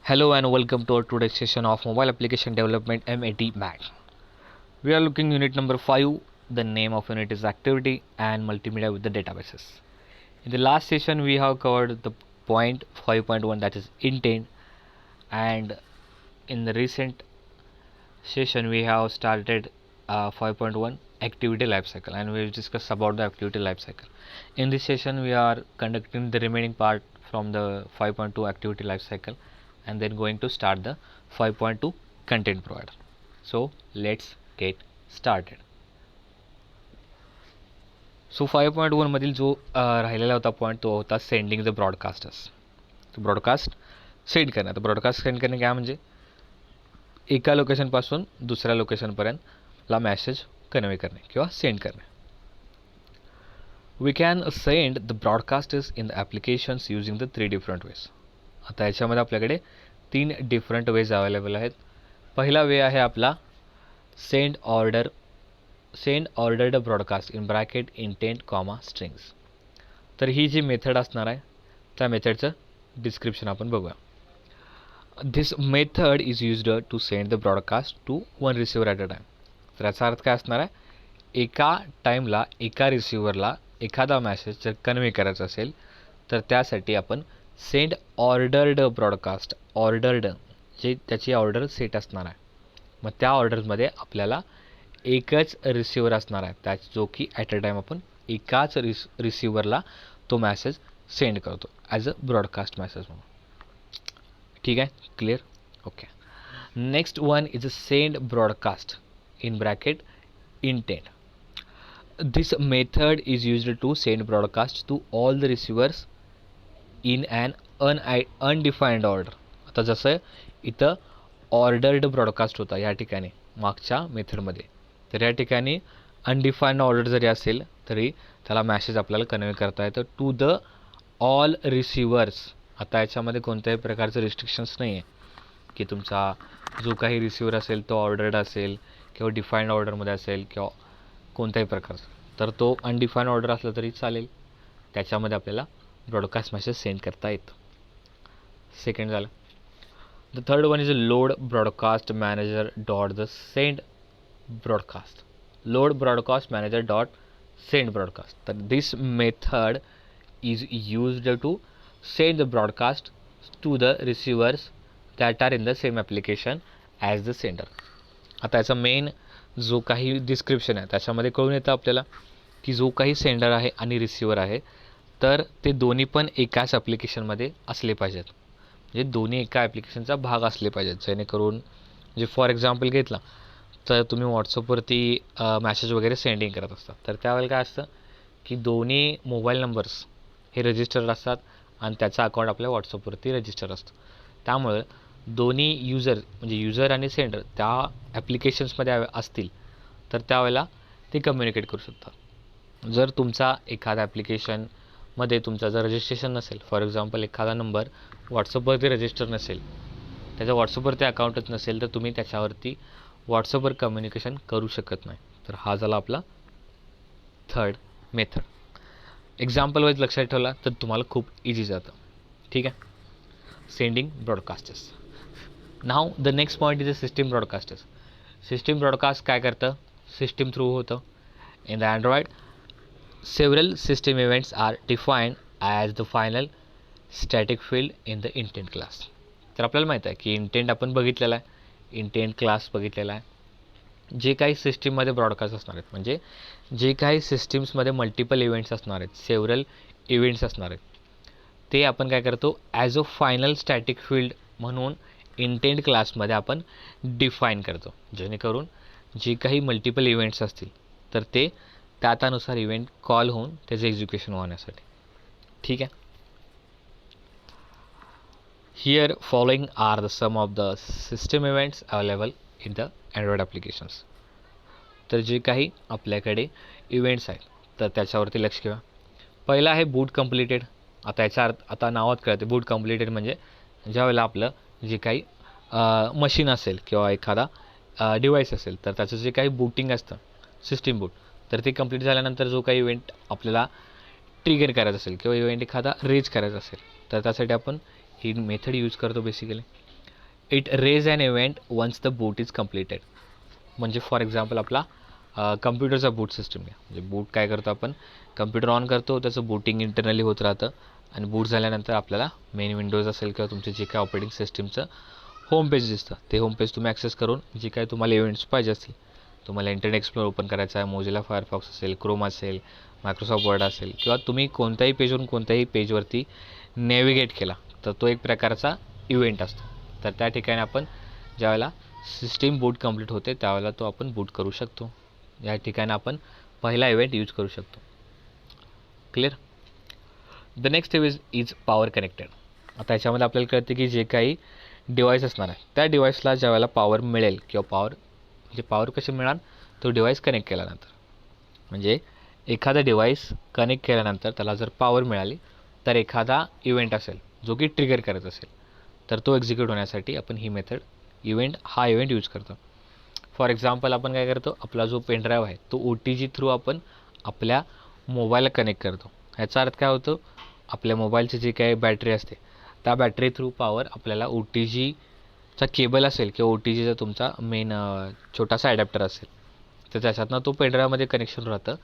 Hello and welcome to our today's session of Mobile Application Development MAT MAT. We are looking unit number 5. The name of unit is Activity and Multimedia with the Databases. In the last session we have covered the point 5.1, that is intent, and in the recent session we have started 5.1 activity lifecycle, and we will discuss about the activity lifecycle. In this session we are conducting the remaining part from the 5.2 activity lifecycle and then going to start the 5.2 content provider. So let's get started. So 5.1 मधील जो राहिलेला होता point तो होता sending the broadcasters. Broadcast send करणे. तर broadcast send करणे काय म्हणजे एका लोकेशनपासून दुसऱ्या लोकेशनपर्यंतला मेसेज कन्वे करणे किंवा सेंड करणे. We can send the broadcasters in the applications using the 3 different ways. आता याच्यामध्ये आपल्याकडे 3 डिफरंट वेज अवेलेबल आहेत. पहिला वे आहे आपला send ordered broadcast in bracket intent comma strings. तर ही जी मेथड असणार आहे त्या मेथडचं डिस्क्रिप्शन आपण बघूया. This method is used to send the broadcast to one receiver at a time. तर याचा अर्थ काय असणार आहे, एका टाईमला एका रिसिव्हरला एखादा मॅसेज जर कन्वे करायचा असेल तर त्यासाठी आपण सेंड ऑर्डर्ड ब्रॉडकास्ट, ऑर्डर्ड जे त्याची ऑर्डर सेट असणार आहे, मग त्या ऑर्डरमध्ये आपल्याला एकच रिसिव्हर असणार आहे त्या जो की ॲट अ टाईम आपण एकाच रिसिव्हरला तो मॅसेज सेंड करतो ॲज अ ब्रॉडकास्ट मॅसेज म्हणून. ठीक आहे, clear? Okay. Next one is a send broadcast in bracket intent. This method is used to send broadcast to all the receivers in an undefined order. आता जसं इथं ordered broadcast होता या ठिकाणी मागच्या मेथडमध्ये, तर या ठिकाणी अनडिफाईंड ऑर्डर जरी असेल तरी त्याला मॅसेज आपल्याला कन्वे करता येतं टू द ऑल रिसिव्हर्स. आता याच्यामध्ये कोणत्याही प्रकारचं रिस्ट्रिक्शन्स नाही आहे की तुमचा जो काही रिसिव्हर असेल तो ऑर्डर्ड असेल किंवा डिफाईंड ऑर्डरमध्ये असेल किंवा कोणत्याही प्रकारचं, तर तो अनडिफाईंड ऑर्डर असला तरी चालेल, त्याच्यामध्ये आपल्याला ब्रॉडकास्ट मेसेज सेंड करता येतं. सेकंड झालं. The third one is a load broadcast manager dot the send broadcast. Load broadcast manager dot send broadcast. तर this method is used to send the broadcast to the receivers that are in the same application as the sender. आता याचा main जो काही description आहे त्याच्यामध्ये कळून येतं आपल्याला की जो काही सेंडर आहे आणि रिसिव्हर आहे तर ते दोन्ही पण एकाच ॲप्लिकेशनमध्ये असले पाहिजेत, म्हणजे दोन्ही एका ॲप्लिकेशनचा भाग असले पाहिजेत, जेणेकरून म्हणजे फॉर एक्झाम्पल घेतला तर तुम्ही व्हॉट्सअपवरती मॅसेज वगैरे सेंडिंग करत असता, तर त्यावेळेला काय असतं की दोन्ही मोबाईल नंबर्स हे रजिस्टर्ड असतात आणि त्याचा अकाउंट आपल्या व्हॉट्सअपवरती रजिस्टर असतं. त्यामुळे दोन्ही युजर म्हणजे युजर आणि सेंडर त्या ॲप्लिकेशन्समध्ये असतील तर त्यावेळेला ते कम्युनिकेट करू शकतात. जर तुमचा एखादा ॲप्लिकेशनमध्ये तुमचा जर रजिस्ट्रेशन नसेल, फॉर एक्झाम्पल एखादा नंबर व्हॉट्सअपवरती रजिस्टर नसेल, त्याचा व्हॉट्सअपवरती अकाउंटच नसेल, तर तुम्ही त्याच्यावरती व्हॉट्सअपवर कम्युनिकेशन करू शकत नाही. तर हा झाला आपला थर्ड मेथड. एक्झाम्पल वाईज लक्षात ठेवला तर तुम्हाला खूप इझी जातं. ठीक आहे. Sending broadcasters. Now the next point is a system broadcasters. System broadcast काय करतं, सिस्टीम थ्रू होतं. In the Android several system events are defined as the final static field in the intent class. तर आपल्याला माहीत आहे की intent आपण बघितलेला आहे, इंटेंट क्लास बघितलेला आहे. जे काही सिस्टीममध्ये ब्रॉडकास्ट असणार आहेत, म्हणजे जे काही सिस्टीम्समध्ये मल्टिपल इव्हेंट्स असणार आहेत, सेव्हरल इव्हेंट्स असणार आहेत, ते आपण काय करतो as a final static field म्हणून इंटेंट क्लासमध्ये आपण डिफाईन करतो, जेणेकरून जे काही मल्टिपल इव्हेंट्स असतील तर ते त्यानुसार इव्हेंट कॉल होऊन त्याचं एक्झिक्युशन होण्यासाठी. ठीक आहे. Here following are the some of the system events available in the Android applications. तर जे काही आपल्याकडे इव्हेंट्स आहेत तर त्याच्यावरती लक्ष ठेवा. पहिला आहे बूट कंप्लिटेड. आता याचा अर्थ आता नावात कळते, बूट कंप्लिटेड म्हणजे ज्यावेळेला आपलं जे काही मशीन असेल किंवा एखादा डिव्हाइस असेल तर त्याचं जे काही बूटिंग असतं, सिस्टीम बूट, तर ते कंप्लीट झाल्यानंतर जो काही इव्हेंट आपल्याला ट्रिगर करायचा असेल किंवा इव्हेंट एखादा रेज करायचा असेल तर त्यासाठी आपण ही मेथड यूज करतो basically. It raise an event once the boot is completed. म्हणजे फॉर एक्झाम्पल आपला कम्प्युटरचा बूट सिस्टम आहे. म्हणजे बूट काय करतो आपण, कम्प्युटर ऑन करतो, त्याचं बूटिंग इंटरनली होत राहतं आणि बूट झाल्यानंतर आपल्याला मेन विंडोज असेल किंवा तुमचे जे काय ऑपरेटिंग सिस्टीमचं होम पेज दिसतं, ते होम पेज तुम्ही ॲक्सेस करून जे काही तुम्हाला इव्हेंट्स पाहिजे असतील, तुम्हाला इंटरनेट एक्सप्लोर ओपन करायचा आहे, मोझिला फायरफॉक्स असेल, क्रोम असेल, मायक्रोसॉफ्ट वर्ड असेल, किंवा तुम्ही कोणत्याही पेजवरून कोणत्याही पेजवरती नॅव्हिगेट केला तर तो एक प्रकारचा इव्हेंट असतो. तर त्या ठिकाणी आपण ज्यावेळेला सिस्टीम बूट कंप्लीट होते त्यावेळेला तो आपण बूट करू शकतो. या ठिकाणी आपण पहिला इव्हेंट यूज करू शकतो. Clear. The next is power connected. आता याच्यामध्ये आपल्याला कळते की जे काही डिव्हाइस असणार आहे त्या डिव्हाइसला ज्यावेळेला पॉवर मिळेल किंवा पॉवर कशी मिळणार, तो डिव्हाइस कनेक्ट केल्यानंतर. म्हणजे एखादा डिव्हाइस कनेक्ट केल्यानंतर त्याला जर पॉवर मिळाली तर एखादा इव्हेंट असेल जो की ट्रिगर करत असेल तर तो एक्झिक्यूट होण्यासाठी आपण ही मेथड हा इव्हेंट यूज करतो. फॉर एक्झाम्पल आपण काय करतो, आपला जो पेनड्राईव्ह आहे तो OTG थ्रू आपण आपल्या मोबाईलला कनेक्ट करतो. ह्याचा अर्थ काय होतो, आपल्या मोबाईलची जी काही बॅटरी असते त्या बॅटरी थ्रू पॉवर आपल्याला OTGचा केबल असेल किंवा OTGचा तुमचा मेन छोटासा ॲडॅप्टर असेल तर त्याच्यातनं तो पेनड्राईव्हमध्ये कनेक्शन राहतं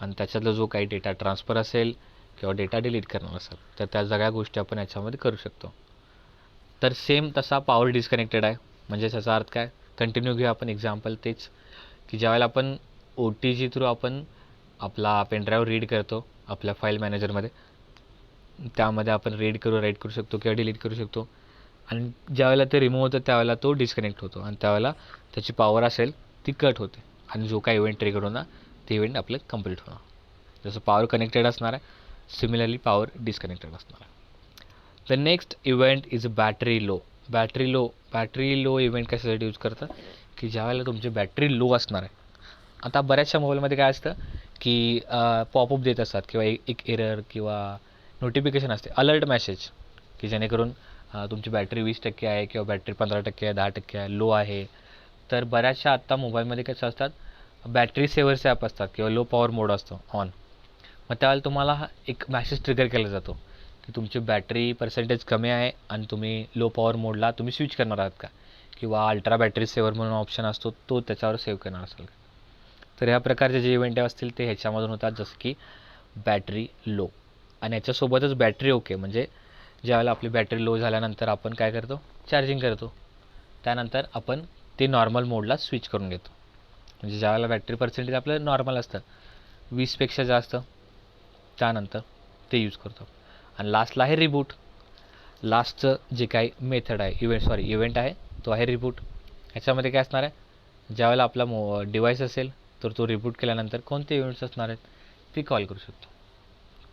आणि त्याच्यातला जो काही डेटा ट्रान्सफर असेल किंवा डेटा डिलीट करणार असेल तर त्या सगळ्या गोष्टी आपण याच्यामध्ये करू शकतो. तर सेम तसा पॉवर डिस्कनेक्टेड आहे. म्हणजे त्याचा अर्थ काय, कंटिन्यू घेऊ आपण एक्झाम्पल तेच, की ज्यावेळेला आपण OTG थ्रू आपण आपला पेनड्राईव्ह रीड करतो आपल्या फाईल मॅनेजरमध्ये, त्यामध्ये आपण राईट करू शकतो किंवा डिलीट करू शकतो आणि ज्यावेळेला ते रिमूव्ह होतं त्यावेळेला तो डिस्कनेक्ट होतो आणि त्यावेळेला त्याची पॉवर असेल ती कट होते आणि जो काही इव्हेंट ट्रिगर होणार ते इव्हेंट आपलं कंप्लीट होणार. जसं पॉवर कनेक्टेड असणार आहे, सिमिलरली पॉवर डिस्कनेक्टेड असणार आहे. The next event is battery low. Battery low event कशासाठी यूज करतं, की ज्यावेळेला तुमची बॅटरी लो असणार आहे. आता बऱ्याचशा मोबाईलमध्ये काय असतं की पॉपअप देत असतात किंवा एक एरर किंवा नोटिफिकेशन असते, अलर्ट मेसेज, की जेणेकरून तुमची बॅटरी 20% आहे किंवा बॅटरी 15% आहे, 10% आहे, लो आहे. तर बऱ्याचशा आत्ता मोबाईलमध्ये कसं असतात, बॅटरी सेव्हर्सचे ॲप असतात किंवा लो पॉवर मोड असतो ऑन. मग त्यावेळेला तुम्हाला एक मॅसेज ट्रिगर केला जातो की तुमची बॅटरी पर्सेंटेज कमी आहे आणि तुम्ही लो पॉवर मोडला तुम्ही स्विच करणार आहात का, किंवा अल्ट्रा बॅटरी सेव्हर म्हणून ऑप्शन असतो तो त्याच्यावर सेव्ह करणार असाल का. तर ह्या प्रकारचे जे इव्हेंट असतील ते ह्याच्यामधून होतात, जसं की बॅटरी लो. आणि याच्यासोबतच बॅटरी ओके, म्हणजे ज्यावेळेला आपली बॅटरी लो झाल्यानंतर आपण काय करतो, चार्जिंग करतो, त्यानंतर आपण ते नॉर्मल मोडला स्विच करून घेतो. म्हणजे ज्यावेळेला बॅटरी पर्सेंटेज आपलं नॉर्मल असतं 20पेक्षा जास्त, त्यानंतर ते यूज करतो. आणि लास्टला आहे रिबूट. लास्टचं जे काही मेथड आहे इव्हेंट आहे तो आहे रिबूट. ह्याच्यामध्ये काय असणार आहे, ज्यावेळेला आपला डिव्हाइस असेल तर तो रिबूट केल्यानंतर कोणते इव्हेंट्स असणार आहेत ते कॉल करू शकतो.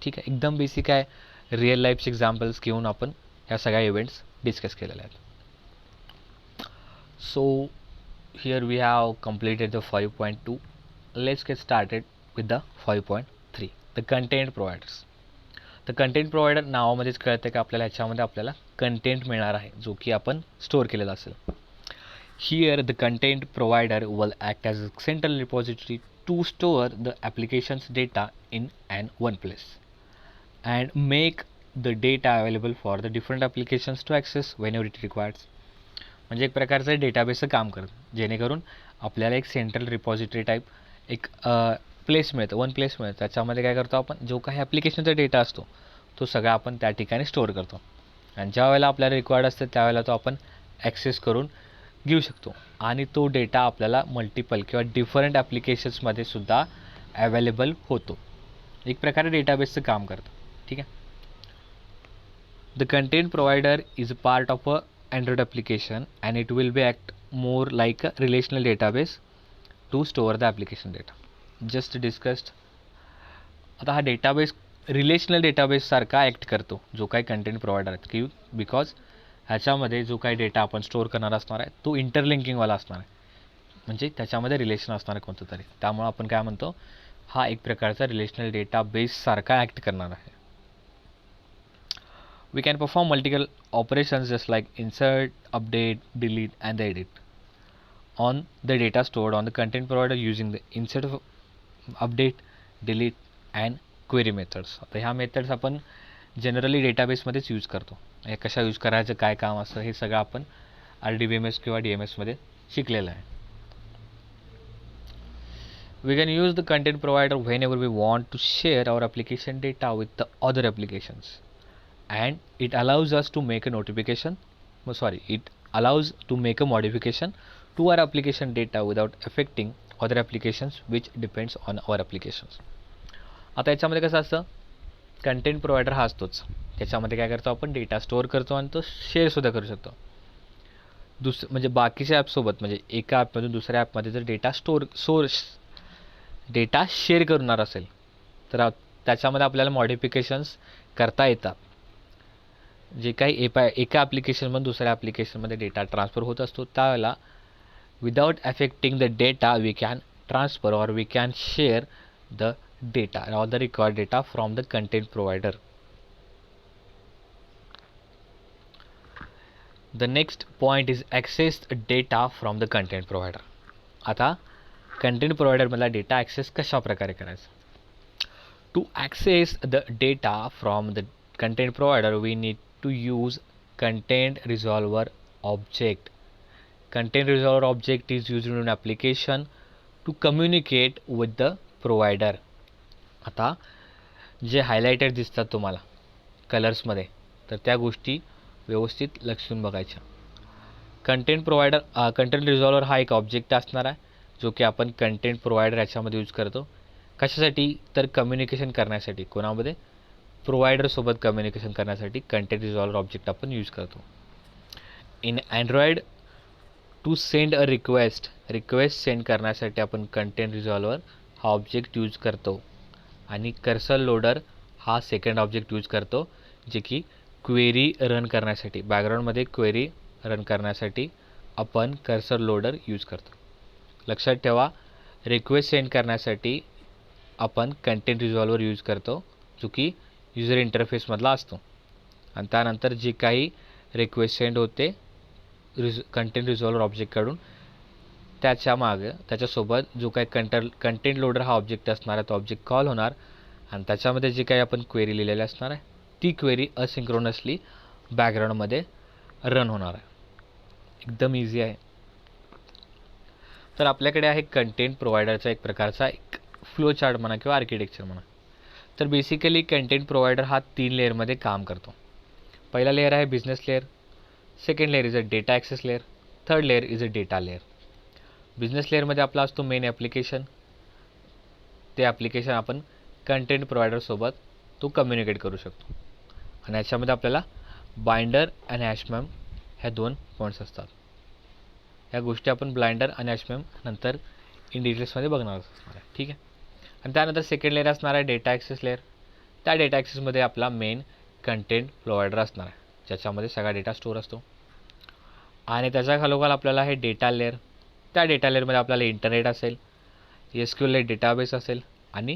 ठीक आहे, एकदम बेसिक आहे. रिअल लाईफचे एक्झाम्पल्स घेऊन आपण ह्या सगळ्या इव्हेंट्स डिस्कस केलेल्या आहेत. So here we have completed the 5.2. Let's get started with the 5.3, the content providers. तर कंटेंट प्रोव्हायडर नावामध्येच कळतं की आपल्याला ह्याच्यामध्ये आपल्याला कंटेंट मिळणार आहे जो की आपण स्टोअर केलेला असेल. Here the content provider will act as a central repository to store the application's data in one place and make the data available for the different applications to access whenever it requires. म्हणजे एक प्रकारचं डेटाबेसचं काम करतं, जेणेकरून आपल्याला एक central repository type एक place मिळतं, वन प्लेस मिळतं. त्याच्यामध्ये काय करतो आपण, जो काही ॲप्लिकेशनचा डेटा असतो तो सगळा आपण त्या ठिकाणी स्टोअर करतो आणि ज्या वेळेला आपल्याला रिक्वायर्ड असतं त्यावेळेला तो आपण ॲक्सेस करून घेऊ शकतो आणि तो डेटा आपल्याला मल्टिपल किंवा डिफरंट ॲप्लिकेशन्समध्ये सुद्धा अवेलेबल होतो. एक प्रकारे डेटाबेसचं काम करतं. ठीक आहे. The content provider is a part of a Android application and it will be act more like a relational database to store the application data. Just discussed. आता हा डेटाबेस रिलेशनल डेटाबेससारखा ॲक्ट करतो जो काही कंटेंट प्रोव्हायडर आहेत, की because ह्याच्यामध्ये जो काही डेटा आपण स्टोअर करणार असणार आहे तो इंटरलिंकिंगवाला असणार आहे, म्हणजे त्याच्यामध्ये रिलेशन असणार आहे कोणतं तरी. त्यामुळं आपण काय म्हणतो, हा एक प्रकारचा रिलेशनल डेटाबेससारखा ॲक्ट करणार आहे. We can perform multiple operations just like insert, update, delete and the edit on the data stored on the content provider using the insert, update, delete and query methods. आता ह्या methods आपण generally डेटाबेसमध्येच use करतो. हे कशा use करायचं, काय काम असतं, हे सगळं आपण RDBMS किंवा DMS मध्ये शिकलेलं आहे. We can use the content provider whenever we want to share our application data with the other applications, and it allows us to make a it allows to make a modification to our application data without affecting other applications which depends on our applications. आता याच्यामध्ये कसं असतं, content provider हा असतोच, त्याच्यामध्ये काय करतो आपण, डेटा स्टोअर करतो आणि तो शेअरसुद्धा करू शकतो. म्हणजे बाकीच्या ॲपसोबत, म्हणजे एका ॲपमधून दुसऱ्या ॲपमध्ये जर डेटा शेअर करणार असेल तर त्याच्यामध्ये आपल्याला मॉडिफिकेशन्स करता येतात. जे काही एका ॲप्लिकेशनमधून दुसऱ्या ॲप्लिकेशनमध्ये डेटा ट्रान्सफर होत असतो त्यावेळेला without affecting the data we can transfer or we can share the data or the required data from the content provider. The next point is access data from the content provider. आता content provider मधला data access कशा प्रकारे करायचा? To access the data from the content provider we need to use content resolver object. Content resolver object is used in an application to communicate with the provider. आता जे highlighted दिसतात तुम्हाला कलर्समध्ये, तर त्या गोष्टी व्यवस्थित लक्ष देऊन बघायच्या. कंटेंट रिझॉल्वर हा एक ऑब्जेक्ट असणार आहे जो की आपण कंटेंट प्रोव्हायडर याच्यामध्ये यूज करतो. कशासाठी, तर कम्युनिकेशन करण्यासाठी, कोणामध्ये, प्रोव्हायडरसोबत कम्युनिकेशन करण्यासाठी कंटेंट रिझॉल्वर ऑब्जेक्ट आपण यूज करतो. In Android to send a request send करण्यासाठी आपण कंटेंट रिझॉल्वर हा ऑब्जेक्ट यूज करतो. आणि कर्सर लोडर हा सेकंड ऑब्जेक्ट यूज करतो, जे की क्वेरी रन करण्यासाठी, बॅकग्राऊंडमध्ये क्वेरी रन करण्यासाठी आपण कर्सर लोडर यूज करतो. लक्षात ठेवा, रिक्वेस्ट सेंड करण्यासाठी आपण कंटेंट रिझॉल्वर यूज करतो जो की युजर इंटरफेसमधला असतो. आणि त्यानंतर जी काही रिक्वेस्ट सेंड होते कंटेंट रिझॉल्वर ऑब्जेक्टकडून, त्याच्यासोबत जो काही कंटेंट लोडर हा ऑब्जेक्ट असणार आहे तो ऑब्जेक्ट कॉल होणार आणि त्याच्यामध्ये जी काही आपण क्वेरी लिहिलेली असणार आहे ती क्वेरी असिंक्रोनसली बॅकग्राऊंडमध्ये रन होणार आहे. एकदम इझी आहे. तर आपल्याकडे आहे कंटेंट प्रोव्हायडरचा एक प्रकारचा एक फ्लो चार्ट म्हणा किंवा आर्किटेक्चर म्हणा. तर बेसिकली कंटेंट प्रोव्हायडर हा 3 लेअरमध्ये काम करतो. पहिला लेअर आहे business layer, second layer is a data access layer, third layer is a data layer. Business लेअरमध्ये आपला असतो मेन ॲप्लिकेशन. ते ॲप्लिकेशन आपण कंटेंट प्रोव्हायडरसोबत तो कम्युनिकेट करू शकतो. आणि याच्यामध्ये आपल्याला बाइंडर आणि हॅशमॅम ह्या 2 पॉईंट्स असतात. ह्या गोष्टी आपण ब्लाइंडर आणि हॅशमॅम नंतर इन डिटेल्समध्ये बघणार असणार आहे. ठीक आहे. आणि त्यानंतर सेकंड लेअर असणार आहे डेटा ॲक्सेस लेअर. त्या डेटा ॲक्सेसमध्ये आपला मेन कंटेंट प्रोव्हायडर असणार आहे ज्याच्यामध्ये सगळा डेटा स्टोअर असतो. आणि त्याच्या खालोखाल आपल्याला आहे डेटा लेअर. त्या डेटा लेअरमध्ये आपल्याला इंटरनेट असेल, SQL डेटाबेस असेल आणि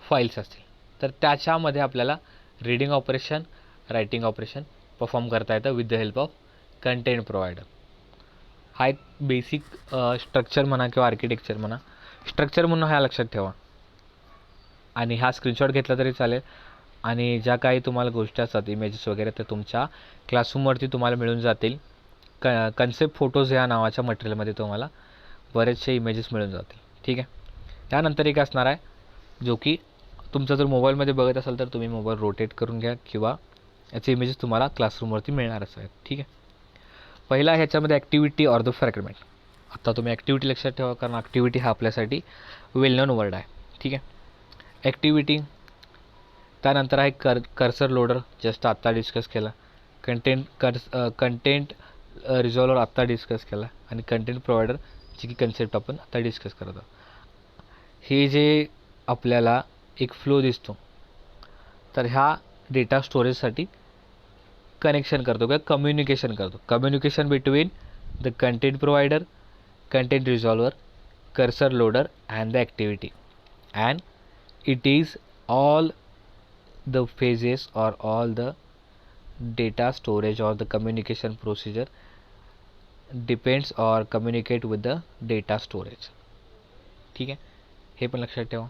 फाईल्स असतील. तर त्याच्यामध्ये आपल्याला reading operation, writing operation perform करता येतं with the help of content provider. हा एक बेसिक स्ट्रक्चर म्हणा किंवा आर्किटेक्चर म्हणा. स्ट्रक्चर म्हणून हा लक्षात ठेवा आणि हा स्क्रीनशॉट घेतला तरी चालेल. आणि ज्या काही तुम्हाला गोष्टी असतात इमेजेस वगैरे ते तुमच्या क्लासरूमवरती तुम्हाला मिळून जातील. कन्सेप्ट फोटोज या नावाच्या मटेरियलमध्ये तुम्हाला बरेचसे इमेजेस मिळून जातील. ठीक आहे. त्यानंतर एक असणार आहे जो की तुमचा जर मोबाईलमध्ये बघत असाल तर तुम्ही मोबाईल रोटेट करून घ्या किंवा याचे इमेजेस तुम्हाला क्लासरूमवरती मिळणारच आहेत. ठीक आहे. पहिला ह्याच्यामध्ये ॲक्टिव्हिटी ऑर द फ्रॅगमेंट. आता तुम्ही ॲक्टिव्हिटी लक्षात ठेवा कारण ॲक्टिव्हिटी हा आपल्यासाठी वेल नोन वर्ड आहे. ठीक आहे. ॲक्टिव्हिटी, त्यानंतर आहे कर्सर लोडर, जस्ट आत्ता डिस्कस केला. कंटेंट रिझॉल्वर आत्ता डिस्कस केला आणि कंटेंट प्रोव्हायडर जी की कन्सेप्ट आपण आता डिस्कस करत आहोत. हे जे आपल्याला एक फ्लो दिसतो तर ह्या डेटा स्टोरेजसाठी कनेक्शन करतो किंवा कम्युनिकेशन करतो. Communication between the content provider, content resolver, cursor loader and the activity. And it is all the phases or all the data storage or the communication procedure depends or communicate with the data storage. ठीक आहे. हे पण लक्षात ठेवा.